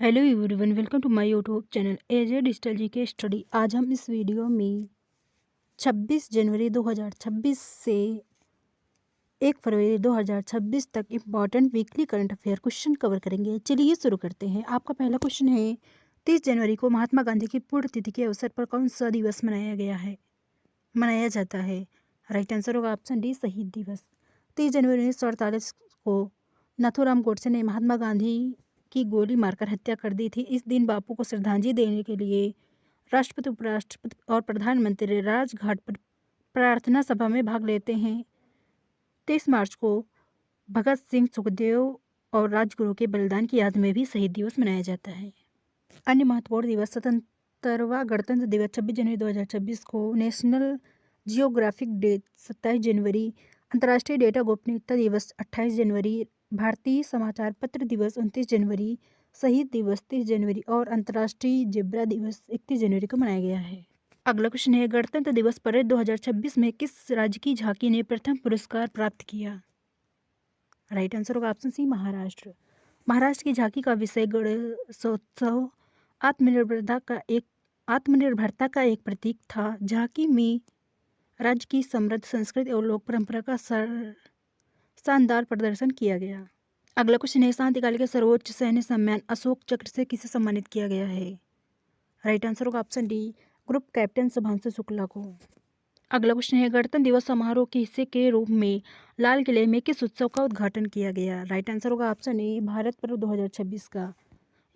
Hello everyone, welcome to my YouTube channel AJ digital G K study. आज हम इस video में 26 जनवरी 2026 से 1 फरवरी 2026 तक important weekly current affair question cover करेंगे। चलिए शुरू करते हैं। आपका पहला क्वेश्चन है, 30 जनवरी को महात्मा गांधी की पुण्यतिथि के अवसर पर कौन सा दिवस मनाया जाता है? राइट आंसर होगा ऑप्शन डी, शहीद दिवस। 30 जनवरी 1948 को नाथूराम गोडसे ने महात्मा गांधी की गोली मारकर हत्या कर दी थी। इस दिन बापू को श्रद्धांजलि देने के लिए राष्ट्रपति, उपराष्ट्रपति और प्रधानमंत्री राजघाट पर प्रार्थना सभा में भाग लेते हैं। 23 मार्च को भगत सिंह, सुखदेव और राजगुरु के बलिदान की याद में भी शहीद दिवस मनाया जाता है। अन्य महत्वपूर्ण दिवस, स्वतंत्रता गणतंत्र दिवस 26 जनवरी 2026 को, नेशनल जियोग्राफिक डे 27 जनवरी, अंतर्राष्ट्रीय डेटा गोपनीयता दिवस 28 जनवरी, भारतीय समाचार पत्र दिवस 29 जनवरी, शहीद दिवस 30 जनवरी और अंतर्राष्ट्रीय जेब्रा दिवस 31 जनवरी को मनाया गया है। अगला क्वेश्चन है, गणतंत्र दिवस परेड 2026 में किस राज्य की झांकी ने प्रथम पुरस्कार प्राप्त किया? राइट आंसर होगा ऑप्शन सी, महाराष्ट्र। महाराष्ट्र की झांकी का विषय गणेशोत्सव आत्मनिर्भरता का एक प्रतीक था। झांकी में राज्य की समृद्ध संस्कृति और लोक परंपरा का शानदार प्रदर्शन किया गया। अगला क्वेश्चन है, शांतिकाल के सर्वोच्च सैन्य सम्मान अशोक चक्र से किसे सम्मानित किया गया है? राइट आंसर होगा option D, group captain Shubhanshu Shukla को। अगला क्वेश्चन है, गणतंत्र दिवस समारोह के हिस्से के रूप में लाल किले में किस उत्सव का उद्घाटन किया गया? राइट आंसर होगा ऑप्शन ए, भारत पर्व 2026 का।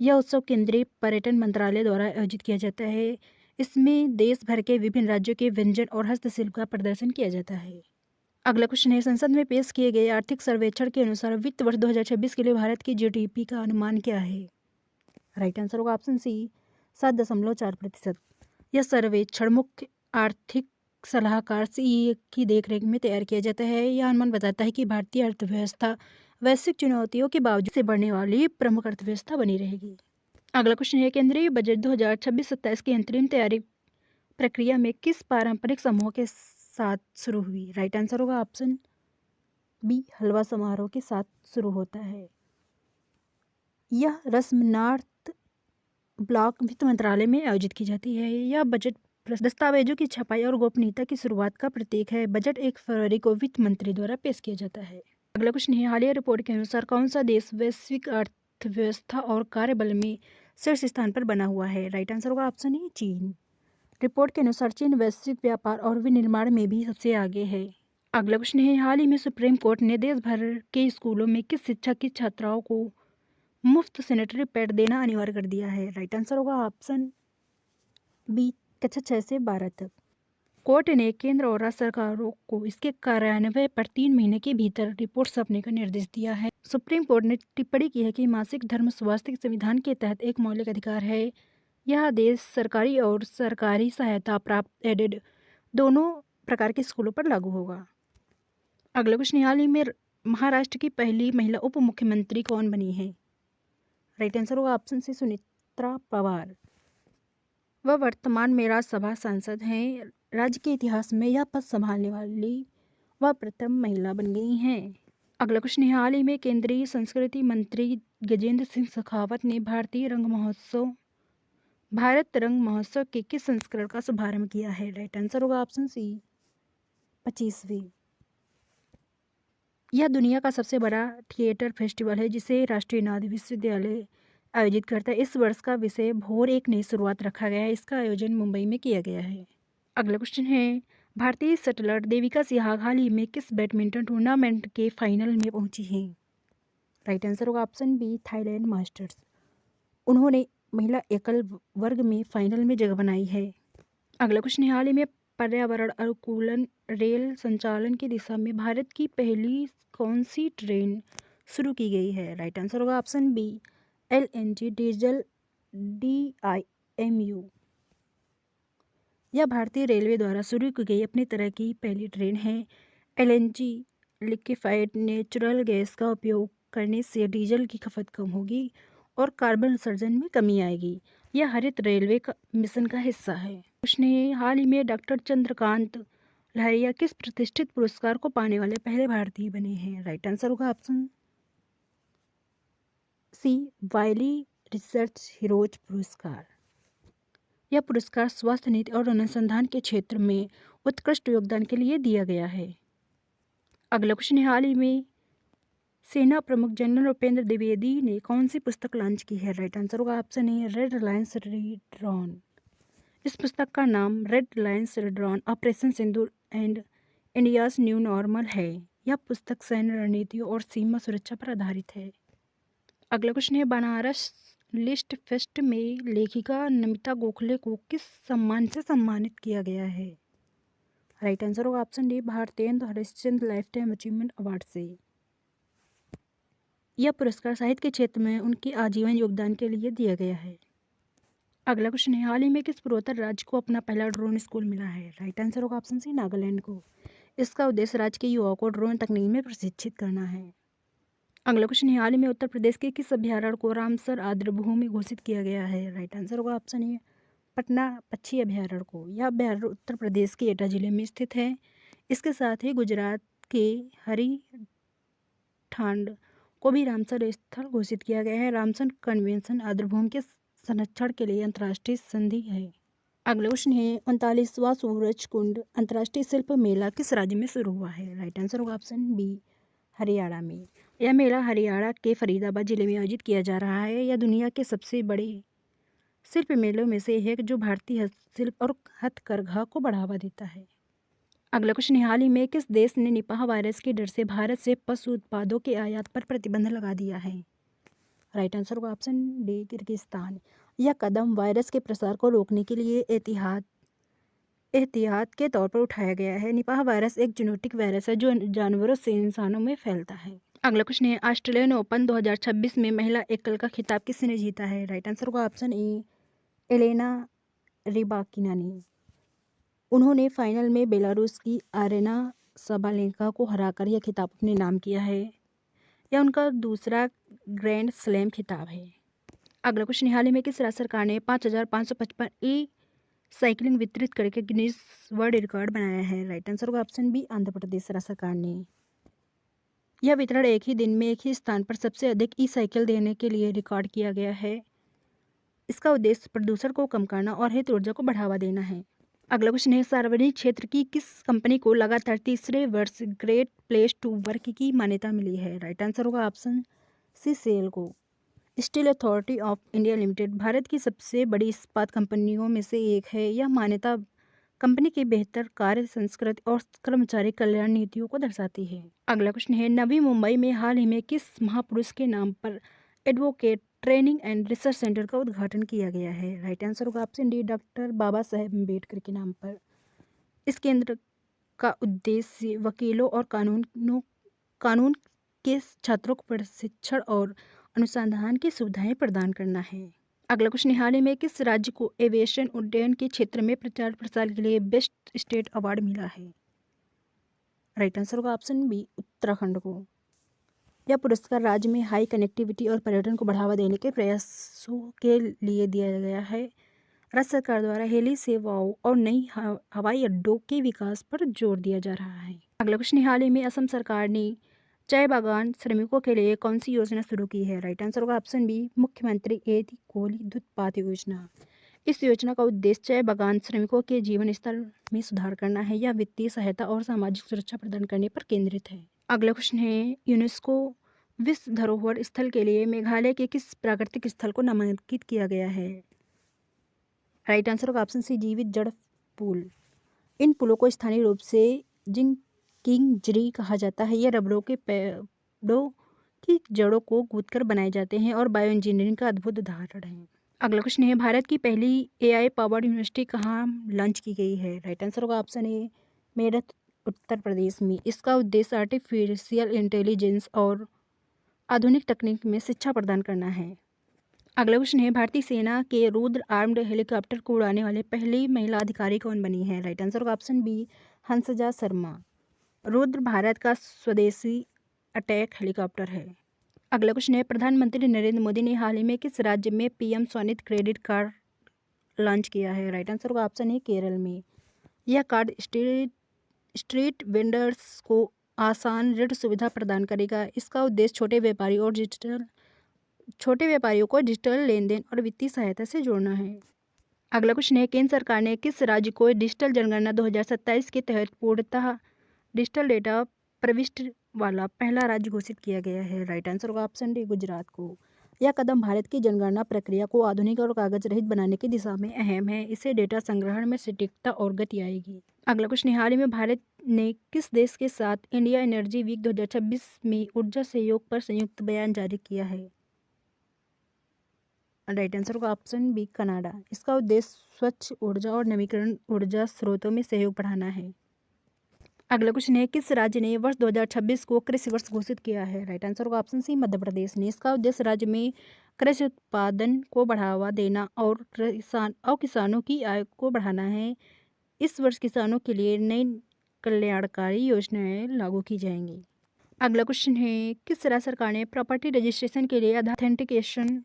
यह उत्सव केंद्रीय पर्यटन मंत्रालय द्वारा आयोजित किया जाता है। इसमें देश भर के विभिन्न राज्यों के व्यंजन और हस्तशिल्प का प्रदर्शन किया जाता है। अगला क्वेश्चन है, संसद में पेश किए गए आर्थिक सर्वेक्षण के अनुसार वित्त वर्ष 2026 के लिए भारत की जीडीपी का अनुमान क्या है? राइट आंसर होगा ऑप्शन सी, 7.4%। यह सर्वेक्षण मुख्य आर्थिक सलाहकार सीए की देखरेख में तैयार किया जाता है। यह अनुमान बताता है कि भारतीय अर्थव्यवस्था वैश्विक चुनौतियों के बावजूद से बढ़ने वाली प्रमुख अर्थव्यवस्था बनी रहेगी। अगला क्वेश्चन है, केंद्रीय बजट 2026-27 की अंतरिम तैयारी प्रक्रिया में किस पारंपरिक समूह के साथ शुरू हुई? राइट आंसर होगा ऑप्शन बी, हलवा समारोह के साथ शुरू होता है। यह रस्म नॉर्थ ब्लॉक वित्त मंत्रालय में आयोजित की जाती है। यह बजट दस्तावेजों की छपाई और गोपनीयता की शुरुआत का प्रतीक है। बजट 1 फरवरी को वित्त मंत्री द्वारा पेश किया जाता है। अगला क्वेश्चन है, हालिया रिपोर्ट के अनुसार कौन सा देश वैश्विक अर्थव्यवस्था और कार्यबल में शीर्ष स्थान पर बना हुआ है? राइट आंसर होगा ऑप्शन ए, चीन। रिपोर्ट के अनुसार चीन वैश्विक व्यापार और विनिर्माण में भी सबसे आगे है। अगला क्वेश्चन है, हाल ही में सुप्रीम कोर्ट ने देश भर के स्कूलों में किस शिक्षा की छात्राओं को मुफ्त सैनिटरी पैड देना अनिवार्य कर दिया है? राइट आंसर होगा ऑप्शन बी, कक्षा 6 से 12 तक। कोर्ट ने केंद्र और राज्य सरकारों को इसके कार्यान्वयन पर 3 महीने के भीतर रिपोर्ट सौंपने का निर्देश दिया है। सुप्रीम कोर्ट ने टिप्पणी की है कि मासिक धर्म स्वास्थ्य संविधान के तहत एक मौलिक अधिकार है। यह आदेश सरकारी और सरकारी सहायता प्राप्त एडेड दोनों प्रकार के स्कूलों पर लागू होगा। अगला क्वेश्चन, हाल ही में महाराष्ट्र की पहली महिला उप मुख्यमंत्री कौन बनी है? राइट आंसर होगा ऑप्शन सी, सुनेत्रा पवार। वह वर्तमान में राज्यसभा सांसद हैं। राज्य के इतिहास में यह पद संभालने वाली वह प्रथम महिला बन गई हैं। अगला क्वेश्चन है, हाल ही में केंद्रीय संस्कृति मंत्री गजेंद्र सिंह शेखावत ने भारत रंग महोत्सव के किस संस्करण का शुभारंभ किया है? राइट आंसर होगा ऑप्शन सी, 25वीं। यह दुनिया का सबसे बड़ा थिएटर फेस्टिवल है जिसे राष्ट्रीय नाट्य विश्वविद्यालय आयोजित करता है। इस वर्ष का विषय भोर एक नई शुरुआत रखा गया है। इसका आयोजन मुंबई में किया गया है। अगला क्वेश्चन है, भारतीय शटलर देविका सिहाग हाल ही में किस बैडमिंटन टूर्नामेंट के फाइनल में पहुंची हैं? राइट आंसर होगा ऑप्शन बी, थाईलैंड मास्टर्स। उन्होंने महिला एकल वर्ग में फाइनल में जगह बनाई है। अगला क्वेश्चन है, हाल ही में पर्यावरण अनुकूलन रेल संचालन की दिशा में भारत की पहली कौन सी ट्रेन शुरू की गई है? राइट आंसर होगा option B, LNG diesel DIMU। यह भारतीय रेलवे द्वारा शुरू की गई अपनी तरह की पहली ट्रेन है। LNG लिक्विफाइड नेचुरल गैस का उपयोग करने से डीजल की खपत कम होगी और कार्बन उत्सर्जन में कमी आएगी। यह हरित रेलवे का मिशन का हिस्सा है। उसने हाल ही में डॉक्टर चंद्रकांत लहरिया किस प्रतिष्ठित पुरस्कार को पाने वाले पहले भारतीय बने हैं? राइट आंसर होगा ऑप्शन सी, वायली रिसर्च हीरोज पुरस्कार। यह पुरस्कार स्वास्थ्य नीति और अनुसंधान के क्षेत्र में उत्कृष्ट योगदान के लिए दिया गया है। अगला क्वेश्चन है, हाल ही में सेना प्रमुख जनरल उपेंद्र द्विवेदी ने कौन सी पुस्तक लॉन्च की है? राइट आंसर होगा option A red Reliance red. इस पुस्तक का नाम red Reliance red operation Sindoor and India's new normal है। यह पुस्तक सैन्य रणनीतियों और सीमा सुरक्षा पर आधारित है। अगला क्वेश्चन है, बनारस लिस्ट फेस्ट में लेखिका नमिता गोखले को किस सम्मान से सम्मानित किया गया है? राइट आंसर होगा option D Bharatendu Harishchandra life time achievement award से। यह पुरस्कार साहित्य के क्षेत्र में उनके आजीवन योगदान के लिए दिया गया है। अगला क्वेश्चन है, हाल ही में किस पूर्वोत्तर राज्य को अपना पहला ड्रोन स्कूल मिला है? राइट आंसर होगा ऑप्शन सी नागालैंड को। इसका उद्देश्य राज्य के युवाओं को ड्रोन तकनीक में प्रशिक्षित करना है। अगला क्वेश्चन है, हाल ही में उत्तर प्रदेश के किस अभ्यारण्य को रामसर आर्द्रभूमि घोषित किया गया है? राइट आंसर होगा ऑप्शन ए पटना पक्षी अभ्यारण्य को। यह अभ्यारण्य उत्तर प्रदेश के एटा जिले में स्थित है। इसके साथ ही गुजरात के हरिठांड को भी रामसर स्थल घोषित किया गया है। रामसर कन्वेंशन आर्द्रभूमि के संरक्षण के लिए अंतर्राष्ट्रीय संधि है। अगला क्वेश्चन है, 39वां सूरज कुंड अंतर्राष्ट्रीय शिल्प मेला किस राज्य में शुरू हुआ है? राइट आंसर होगा ऑप्शन बी हरियाणा में। यह मेला हरियाणा के फरीदाबाद जिले में आयोजित किया जा रहा है। यह दुनिया के सबसे बड़े शिल्प मेलों में से है जो भारतीय हस्तशिल्प और हथकरघा को बढ़ावा देता है। अगला क्वेश्चन है, हाल ही में किस देश ने निपाह वायरस के डर से भारत से पशु उत्पादों के आयात पर प्रतिबंध लगा दिया है? राइट आंसर होगा ऑप्शन डी किर्गिस्तान। यह कदम वायरस के प्रसार को रोकने के लिए एहतियात के तौर पर उठाया गया है। निपाह वायरस एक जूनोटिक वायरस है जो जानवरों से इंसानों में फैलता है। अगला क्वेश्चन है, ऑस्ट्रेलियन ओपन 2026 में महिला एकल का खिताब किसने जीता है? राइट आंसर होगा ऑप्शन ए एलेना रिबाकिना ने। उन्होंने फाइनल में बेलारूस की आरेना सबालेंका को हराकर यह खिताब अपने नाम किया है। यह उनका दूसरा ग्रैंड स्लैम खिताब है। अगला क्वेश्चन, हाल ही में किस राज्य सरकार ने 5555 ई साइकिलिंग वितरित करके गिनीज वर्ल्ड रिकॉर्ड बनाया है? राइट आंसर होगा ऑप्शन बी आंध्र प्रदेश राज्य सरकार ने। यह वितरण एक ही दिन में एक ही स्थान पर सबसे अधिक ई साइकिल देने के लिए रिकॉर्ड किया गया है। इसका उद्देश्य प्रदूषण को कम करना और हरित ऊर्जा को बढ़ावा देना है। अगला क्वेश्चन है, सार्वजनिक क्षेत्र की किस कंपनी को लगातार तीसरे वर्ष ग्रेट प्लेस टू वर्क की मान्यता मिली है? राइट आंसर होगा ऑप्शन सी सेल को। Steel authority of India limited Bharat की सबसे बड़ी इस्पात कंपनियों में से एक है। यह मान्यता कंपनी की बेहतर कार्य संस्कृति और कर्मचारी कल्याण नीतियों को दर्शाती है। अगला क्वेश्चन है, नवी मुंबई में हाल ही में किस महापुरुष के नाम पर advocate training and research centre का उद्घाटन किया गया है? राइट आंसर होगा option D doctor Baba Saheb Ambedkar के नाम पर। इस केंद्र का उद्देश्य वकीलों और कानून के छात्रों को प्रशिक्षण और अनुसंधान की सुविधाएं प्रदान करना है। अगला क्वेश्चन, हाल ही में किस राज्य को एविएशन उड्डयन के क्षेत्र में प्रचार प्रसार के लिए बेस्ट स्टेट अवार्ड मिला है? राइट आंसर होगा ऑप्शन बी उत्तराखंड को। यह पुरस्कार राज्य में हाई कनेक्टिविटी और पर्यटन को बढ़ावा देने के प्रयासों के लिए दिया गया है। राज्य सरकार द्वारा हेली सेवाओं और नई हवाई अड्डों के विकास पर जोर दिया जा रहा है। अगला क्वेश्चन, हाल ही में असम सरकार ने चाय बागान श्रमिकों के लिए कौन सी योजना शुरू की है? राइट आंसर होगा ऑप्शन बी मुख्यमंत्री एदी कोहली दुधपात योजना। इस योजना का उद्देश्य चाय बागान श्रमिकों के जीवन स्तर में सुधार करना है। यह वित्तीय सहायता और सामाजिक सुरक्षा प्रदान करने पर केंद्रित है। अगला क्वेश्चन है, यूनेस्को विश्व धरोहर स्थल के लिए मेघालय के किस प्राकृतिक स्थल को नामांकित किया गया है? राइट आंसर होगा ऑप्शन सी जीवित जड़ पुल। इन पुलों को स्थानीय रूप से जिंगकिंग कहा जाता है। यह रबड़ों के पेड़ों की जड़ों को गूंथकर बनाए जाते हैं और बायो इंजीनियरिंग का अद्भुत उदाहरण है। अगला क्वेश्चन है, भारत की पहली AI पावर्ड यूनिवर्सिटी कहाँ लॉन्च की गई है? राइट आंसर होगा ऑप्शन ए मेरठ उत्तर प्रदेश में। इसका उद्देश्य आर्टिफिशियल इंटेलिजेंस और आधुनिक तकनीक में शिक्षा प्रदान करना है। अगला क्वेश्चन है, भारतीय सेना के रुद्र आर्म्ड हेलीकॉप्टर को उड़ाने वाले पहली महिला अधिकारी कौन बनी है? राइट आंसर होगा ऑप्शन बी हंसजा शर्मा। रुद्र भारत का स्वदेशी अटैक हेलीकॉप्टर है। अगला क्वेश्चन है, प्रधानमंत्री नरेंद्र मोदी ने हाल ही में किस राज्य में PM Svanidhi credit card launch किया है? राइट आंसर होगा ऑप्शन ए केरल में। यह कार्ड स्ट्रीट वेंडर्स को आसान ऋण सुविधा प्रदान करेगा। इसका उद्देश्य छोटे व्यापारी और छोटे व्यापारियों को डिजिटल लेन देन और वित्तीय सहायता से जोड़ना है। अगला क्वेश्चन है, केंद्र सरकार ने किस राज्य को डिजिटल जनगणना 2027 के तहत पूर्णतः डिजिटल डेटा प्रविष्टि वाला पहला राज्य घोषित किया गया है? राइट आंसर होगा ऑप्शन डी, गुजरात को। यह कदम भारत की जनगणना प्रक्रिया को आधुनिक और कागज रहित बनाने की दिशा में अहम है। इससे डेटा संग्रहण में सटीकता और गति आएगी। अगला क्वेश्चन, हाल ही में भारत ने किस देश के साथ इंडिया एनर्जी वीक 2026 में ऊर्जा सहयोग पर संयुक्त बयान जारी किया है? राइट आंसर होगा ऑप्शन बी, कनाडा। इसका उद्देश्य स्वच्छ ऊर्जा और नवीकरण ऊर्जा स्रोतों में सहयोग बढ़ाना है। अगला क्वेश्चन है, किस राज्य ने वर्ष 2026 को कृषि वर्ष घोषित किया है? राइट आंसर होगा ऑप्शन सी, मध्य प्रदेश ने। इसका उद्देश्य राज्य में कृषि उत्पादन को बढ़ावा देना और किसानों की आय को बढ़ाना है। इस वर्ष किसानों के लिए नई कल्याणकारी योजनाएं लागू की जाएंगी। अगला क्वेश्चन है, किस राज्य सरकार ने प्रॉपर्टी रजिस्ट्रेशन के लिए आधार ऑथेंटिकेशन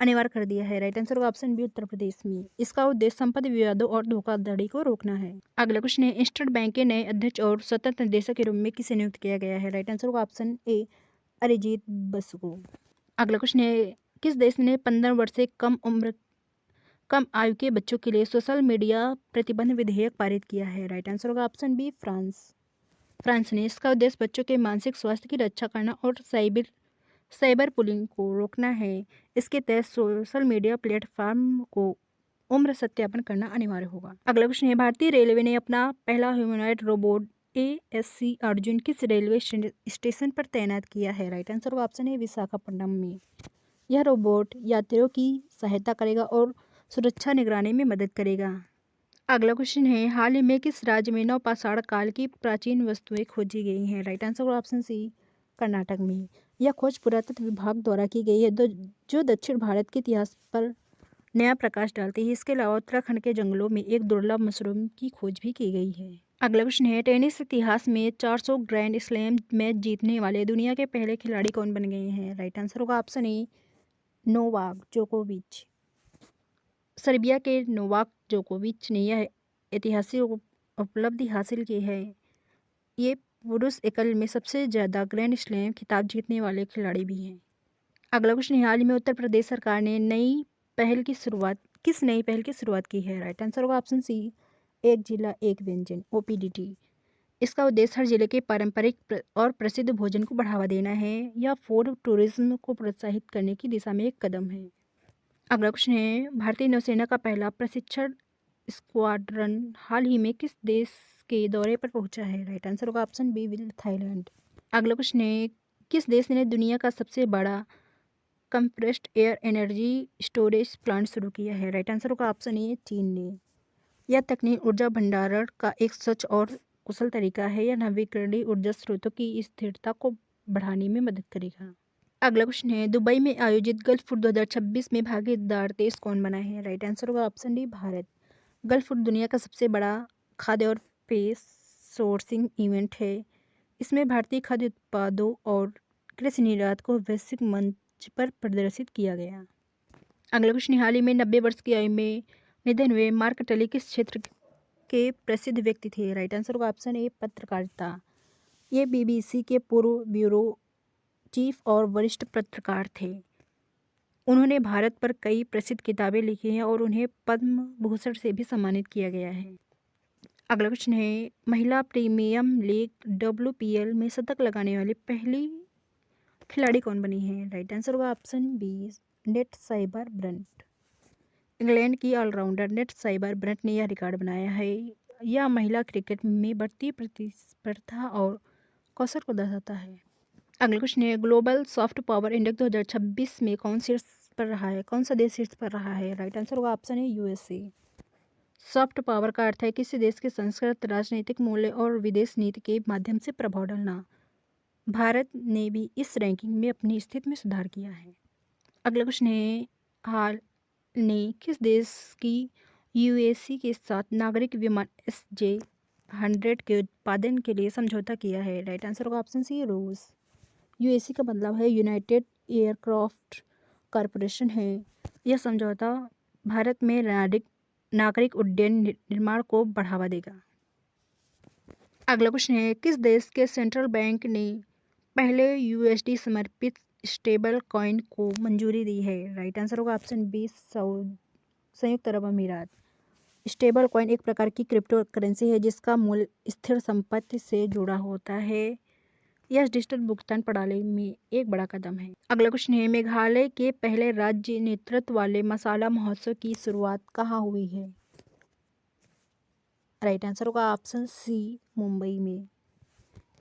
अनिवार्य कर दिया है? राइट आंसर होगा ऑप्शन बी, उत्तर प्रदेश में। इसका उद्देश्य संपत्ति विवादों और धोखाधड़ी को रोकना है। अगला क्वेश्चन है, स्टेट बैंक के नए अध्यक्ष और स्वतंत्र निदेशक के रूप में किसे नियुक्त किया गया है? राइट आंसर होगा ऑप्शन ए, अरिजीत बसु को। अगला क्वेश्चन है, किस देश ने 15 वर्ष से कम आयु के बच्चों के लिए सोशल मीडिया प्रतिबंध विधेयक पारित किया है? राइट आंसर होगा ऑप्शन बी, फ्रांस ने। इसका उद्देश्य बच्चों के मानसिक स्वास्थ्य की रक्षा करना और साइबर बुलिंग को रोकना है। इसके तहत सोशल मीडिया प्लेटफॉर्म को उम्र सत्यापन करना अनिवार्य होगा। अगला क्वेश्चन है, भारतीय रेलवे ने अपना पहला ह्यूमनॉइड रोबोट ASC अर्जुन किस रेलवे स्टेशन पर तैनात किया है? राइट आंसर होगा ऑप्शन ए, विशाखापट्टनम में। यह रोबोट यात्रियों की सहायता करेगा और सुरक्षा निगरानी में मदद करेगा। अगला क्वेश्चन है, हाल ही में किस राज्य में नवपाषाण काल की प्राचीन वस्तुएं खोजी गई हैं? राइट आंसर होगा ऑप्शन सी, कर्नाटक में। यह खोज पुरातत्व विभाग द्वारा की गई है, जो दक्षिण भारत के इतिहास पर नया प्रकाश डालती है। इसके अलावा उत्तराखंड के जंगलों में एक दुर्लभ मशरूम की खोज भी की गई है। अगला क्वेश्चन है, टेनिस इतिहास में 400 ग्रैंड स्लैम मैच जीतने वाले दुनिया के पहले खिलाड़ी कौन बन गए हैं? राइट आंसर होगा ऑप्शन ए, नोवाक जोकोविच। सर्बिया के नोवाक जोकोविच ने यह ऐतिहासिक उपलब्धि हासिल की है। ये पुरुष एकल में सबसे ज़्यादा ग्रैंड स्लैम खिताब जीतने वाले खिलाड़ी भी हैं। अगला क्वेश्चन है, हाल ही में उत्तर प्रदेश सरकार ने किस नई पहल की शुरुआत की है? राइट आंसर होगा ऑप्शन सी, एक जिला एक व्यंजन OPDT। इसका उद्देश्य हर जिले के पारंपरिक और प्रसिद्ध भोजन को बढ़ावा देना है। यह फूड टूरिज्म को प्रोत्साहित करने की दिशा में एक कदम है। अगला क्वेश्चन है, भारतीय नौसेना का पहला प्रशिक्षण स्क्वाड्रन हाल ही में किस देश के दौरे पर पहुंचा है? राइट आंसर होगा ऑप्शन बी, थाईलैंड। अगला क्वेश्चन है, किस देश ने दुनिया का सबसे बड़ा compressed air energy storage plant शुरू किया है? राइट आंसर होगा ऑप्शन ए, चीन ने। यह तकनीक ऊर्जा भंडारण का एक स्वच्छ और कुशल तरीका है। यह नवीकरणीय ऊर्जा स्रोतों की स्थिरता को बढ़ाने में मदद करेगा। अगला क्वेश्चन है, दुबई में आयोजित गल्फ फूड 2026 में भागीदार देश कौन बना है? राइट आंसर होगा option D, Bharat. Gulf food दुनिया का सबसे बड़ा खाद्य और पेय सोर्सिंग इवेंट है। इसमें भारतीय खाद्य उत्पादों और कृषि निर्यात को वैश्विक मंच पर प्रदर्शित किया गया। अगला क्वेश्चन, हाल ही में 90 वर्ष की आयु में निधन हुए मार्क टली किस क्षेत्र के प्रसिद्ध व्यक्ति थे? राइट आंसर होगा ऑप्शन ए, पत्रकारिता। ये BBC के पूर्व ब्यूरो चीफ और वरिष्ठ पत्रकार थे। उन्होंने भारत पर कई प्रसिद्ध किताबें लिखी हैं और उन्हें पद्म भूषण से भी सम्मानित किया गया है। अगला क्वेश्चन है, महिला प्रीमियम लीग WPL में शतक लगाने वाली पहली खिलाड़ी कौन बनी है? राइट आंसर होगा option B, Nat Sciver Brunt. England की ऑलराउंडर नेट साइबर ब्रंट ने यह रिकॉर्ड बनाया है। यह महिला क्रिकेट में बढ़ती प्रतिस्पर्धा और कौशल को दर्शाता है। अगला क्वेश्चन है, ग्लोबल सॉफ्ट पावर इंडेक्स 2026 में कौन सा देश शीर्ष पर रहा है? राइट आंसर होगा ऑप्शन है, USA। सॉफ्ट पावर का अर्थ है किसी देश के संस्कृत, राजनीतिक मूल्य और विदेश नीति के माध्यम से प्रभाव डालना। भारत ने भी इस रैंकिंग में अपनी स्थिति में सुधार किया है। अगला क्वेश्चन है, हाल ने किस देश की UAC के साथ नागरिक विमान SJ-100 के उत्पादन के लिए समझौता किया है? राइट आंसर होगा ऑप्शन सी, रूस। UAC का मतलब है यूनाइटेड एयरक्राफ्ट कॉरपोरेशन है। यह समझौता भारत में नागरिक उड्डयन निर्माण को बढ़ावा देगा। अगला क्वेश्चन है, किस देश के सेंट्रल बैंक ने पहले USD समर्पित स्टेबल कॉइन को मंजूरी दी है? राइट आंसर होगा ऑप्शन बी संयुक्त अरब अमीरात। स्टेबल कॉइन एक प्रकार की क्रिप्टो करेंसी है जिसका मूल्य स्थिर संपत्ति से जुड़ा होता है। यह डिजिटल भुगतान प्रणाली में एक बड़ा कदम है। अगला क्वेश्चन है, मेघालय के पहले राज्य नेतृत्व वाले मसाला महोत्सव की शुरुआत कहाँ हुई है? राइट आंसर होगा ऑप्शन सी मुंबई में।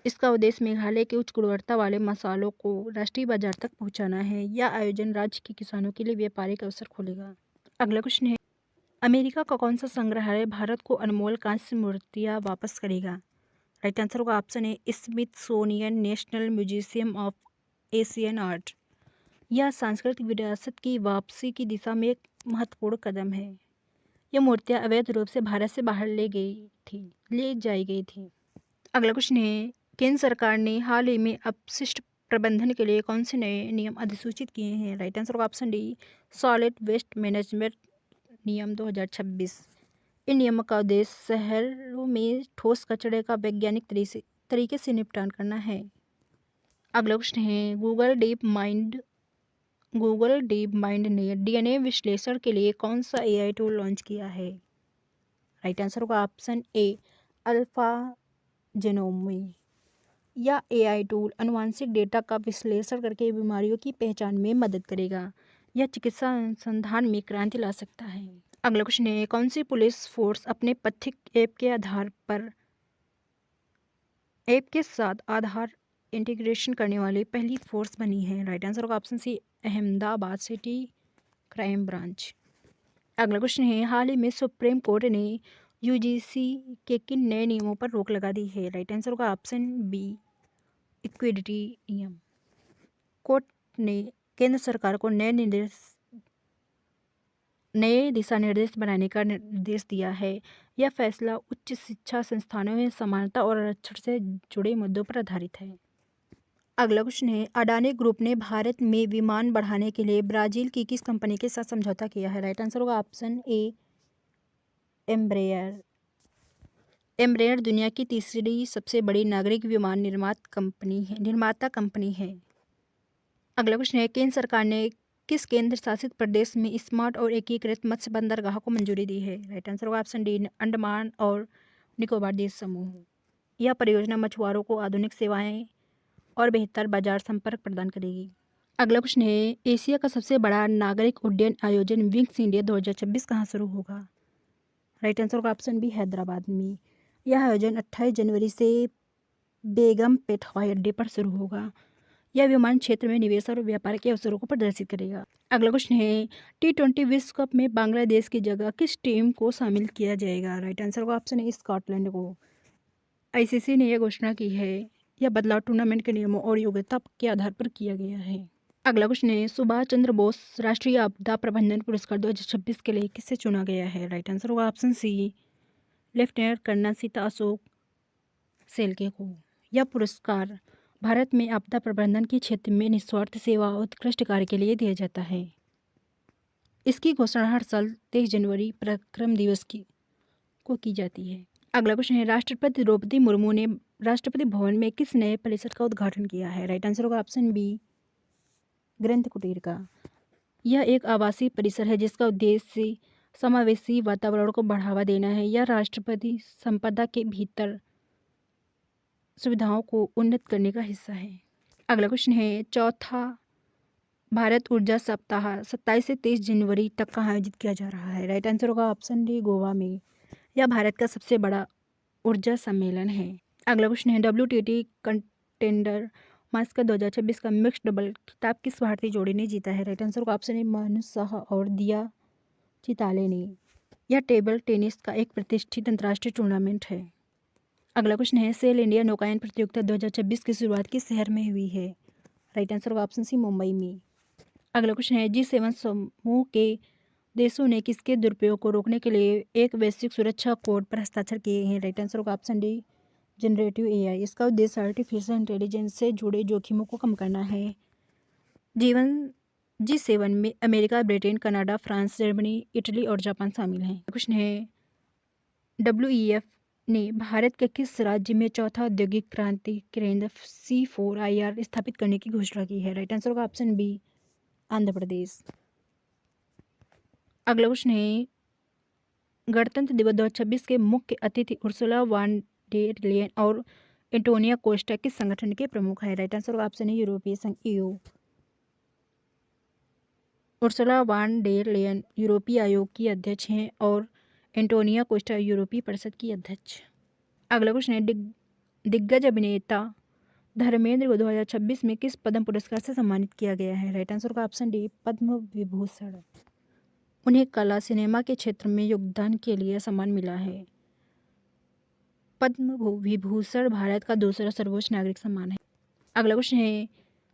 इसका उद्देश्य मेघालय के उच्च गुणवत्ता वाले मसालों को राष्ट्रीय बाजार तक पहुंचाना है। यह आयोजन राज्य के किसानों के लिए व्यापारिक अवसर खोलेगा। अगला क्वेश्चन है, अमेरिका का कौन सा संग्रहालय भारत को अनमोल कांस्य मूर्तियां वापस करेगा? राइट आंसर होगा option A Smithsonian national museum of Asian art. यह सांस्कृतिक विरासत की वापसी की दिशा में एक महत्वपूर्ण कदम है। यह मूर्तियां अवैध रूप से भारत से बाहर ले जाई गई थी। अगला क्वेश्चन है, केंद्र सरकार ने हाल ही में अपशिष्ट प्रबंधन के लिए कौन से नए नियम अधिसूचित किए हैं? राइट आंसर होगा option D solid waste management नियम 2026। इन नियमों का उद्देश्य शहरों में ठोस कचरे का वैज्ञानिक तरीके से निपटान करना है। अगला क्वेश्चन है, गूगल डीप माइंड ने डीएनए विश्लेषण के लिए कौन सा एआई टूल लॉन्च किया है? राइट आंसर होगा ऑप्शन ए अल्फा जेनोमी। यह एआई टूल आनुवंशिक डेटा का विश्लेषण करके बीमारियों की पहचान में मदद करेगा। यह चिकित्सा अनुसंधान में क्रांति ला सकता है। अगला क्वेश्चन है, कौन सी पुलिस फोर्स अपने पथिक ऐप के साथ आधार इंटीग्रेशन करने वाली पहली फोर्स बनी है? राइट आंसर होगा option C Ahmedabad city crime branch. अगला क्वेश्चन है, हाल ही में सुप्रीम कोर्ट ने यूजीसी के किन नए नियमों पर रोक लगा दी है? राइट आंसर होगा ऑप्शन बी इक्विटी नियम। कोर्ट ने केंद्र सरकार को नए दिशा निर्देश बनाने का निर्देश दिया है। यह फैसला उच्च शिक्षा संस्थानों में समानता और आरक्षण से जुड़े मुद्दों पर आधारित है। अगला क्वेश्चन है, अडानी ग्रुप ने भारत में विमान बढ़ाने के लिए ब्राजील की किस कंपनी के साथ समझौता किया है? राइट आंसर होगा ऑप्शन ए एम्ब्रेयर। एम्ब्रेयर दुनिया की तीसरी सबसे बड़ी नागरिक विमान निर्माता कंपनी है। अगला क्वेश्चन है, केंद्र सरकार ने किस केंद्र शासित प्रदेश में स्मार्ट और एकीकृत मत्स्य बंदरगाह को मंजूरी दी है? राइट आंसर होगा ऑप्शन डी अंडमान और निकोबार द्वीप समूह। यह परियोजना मछुआरों को आधुनिक सेवाएं और बेहतर बाजार संपर्क प्रदान करेगी। अगला क्वेश्चन है, एशिया का सबसे बड़ा नागरिक उड्डयन आयोजन विंग्स इंडिया 2026 कहाँ शुरू होगा? राइट आंसर होगा ऑप्शन बी हैदराबाद में। यह आयोजन 28 जनवरी से बेगमपेट हवाई अड्डे पर शुरू होगा। यह विमान क्षेत्र में निवेश और व्यापार के अवसरों को प्रदर्शित करेगा। अगला क्वेश्चन है, T20 विश्व कप में बांग्लादेश की जगह किस टीम को शामिल किया जाएगा? राइट आंसर होगा ऑप्शन ए स्कॉटलैंड को। आईसीसी ने यह घोषणा की है। यह बदलाव टूर्नामेंट के नियमों और योग्यता के आधार पर किया गया है। अगला क्वेश्चन है, सुभाष चंद्र बोस राष्ट्रीय आपदा प्रबंधन पुरस्कार 2026 के लिए किसे चुना गया है? राइट आंसर होगा option C lieutenant colonel Sita Ashok Shelke को। यह पुरस्कार भारत में आपदा प्रबंधन के क्षेत्र में निस्वार्थ सेवा और उत्कृष्ट कार्य के लिए दिया जाता है। इसकी घोषणा हर साल 23 जनवरी पराक्रम दिवस को की जाती है। अगला क्वेश्चन है, राष्ट्रपति द्रौपदी मुर्मू ने राष्ट्रपति भवन में किस नए परिसर का उद्घाटन किया है? राइट आंसर होगा ऑप्शन बी ग्रंथ कुटीर का। यह एक आवासीय परिसर है जिसका उद्देश्य समावेशी वातावरण को बढ़ावा देना है। यह राष्ट्रपति संपदा के भीतर सुविधाओं को उन्नत करने का हिस्सा है। अगला क्वेश्चन है, चौथा भारत ऊर्जा सप्ताह 27 से 23 जनवरी तक कहाँ आयोजित किया जा रहा है? राइट आंसर होगा ऑप्शन डी गोवा में। यह भारत का सबसे बड़ा ऊर्जा सम्मेलन है। अगला क्वेश्चन है, WTT कंटेंडर मास्टर 2026 का मिक्स्ड डबल खिताब किस भारतीय जोड़ी ने जीता है? राइट आंसर होगा ऑप्शन ए मनु शाह और दिया चिताले ने। यह टेबल टेनिस का एक प्रतिष्ठित अंतर्राष्ट्रीय टूर्नामेंट है। अगला क्वेश्चन है, सेल इंडिया नौकायन प्रतियोगिता 2026 की शुरुआत किस शहर में हुई है? राइट आंसर होगा ऑप्शन सी मुंबई में। अगला क्वेश्चन है, G7 समूह के देशों ने किसके दुरुपयोग को रोकने के लिए एक वैश्विक सुरक्षा कोड पर हस्ताक्षर किए हैं? राइट आंसर होगा ऑप्शन डी जनरेटिव एआई। इसका उद्देश्य आर्टिफिशियल इंटेलिजेंस से जुड़े जोखिमों को कम करना है। G7 में America, Britain, Canada, France, Germany, Italy और जापान शामिल हैं। क्वेश्चन है, WEF ने भारत के किस राज्य में चौथा औद्योगिक क्रांति केंद्र C4IR स्थापित करने की घोषणा की है? राइट आंसर होगा ऑप्शन बी, आंध्र प्रदेश। अगला क्वेश्चन है, गणतंत्र दिवस 2026 के मुख्य अतिथि उर्सुला वान डेर लेयन और एंटोनिया कोस्टा किस संगठन के प्रमुख हैं? राइट आंसर होगा ऑप्शन है यूरोपीय संघ EU। Ursula van der Leyen यूरोपीय आयोग की अध्यक्ष हैं और एंटोनिया कोस्टा यूरोपीय परिषद की अध्यक्ष। अगला क्वेश्चन है, दिग्गज अभिनेता धर्मेंद्र को 2026 में किस पद्म पुरस्कार से सम्मानित किया गया है? राइट आंसर होगा ऑप्शन डी, पद्म विभूषण। उन्हें कला सिनेमा के क्षेत्र में योगदान के लिए सम्मान मिला है। पद्म विभूषण भारत का दूसरा सर्वोच्च नागरिक सम्मान है। अगला क्वेश्चन है,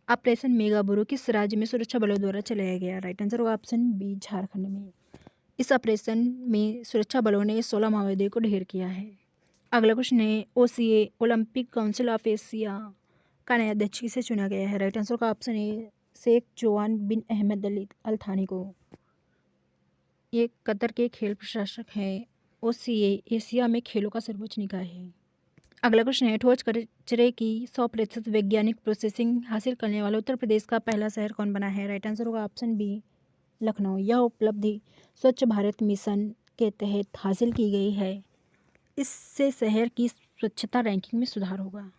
ऑपरेशन मेगाबुरो किस राज्य में सुरक्षा बलों द्वारा चलाया गया? राइट आंसर होगा ऑप्शन बी, झारखंड में। इस ऑपरेशन में सुरक्षा बलों ने 16 माओवादियों को ढेर किया है। अगला क्वेश्चन है, OCA Olympic council of Asia का नया अध्यक्ष किसे चुना गया है? राइट आंसर का ऑप्शन है शेख जोआन बिन अहमद अल थानी को। ये कतर के खेल प्रशासक हैं। OCA एशिया में खेलों का सर्वोच्च निकाय है। अगला क्वेश्चन है, ठोस कचरे की 100% वैज्ञानिक प्रोसेसिंग हासिल करने वाला उत्तर प्रदेश का पहला शहर कौन बना है? राइट आंसर होगा ऑप्शन बी, लखनऊ। यह उपलब्धि स्वच्छ भारत मिशन के तहत हासिल की गई है। इससे शहर की स्वच्छता रैंकिंग में सुधार होगा।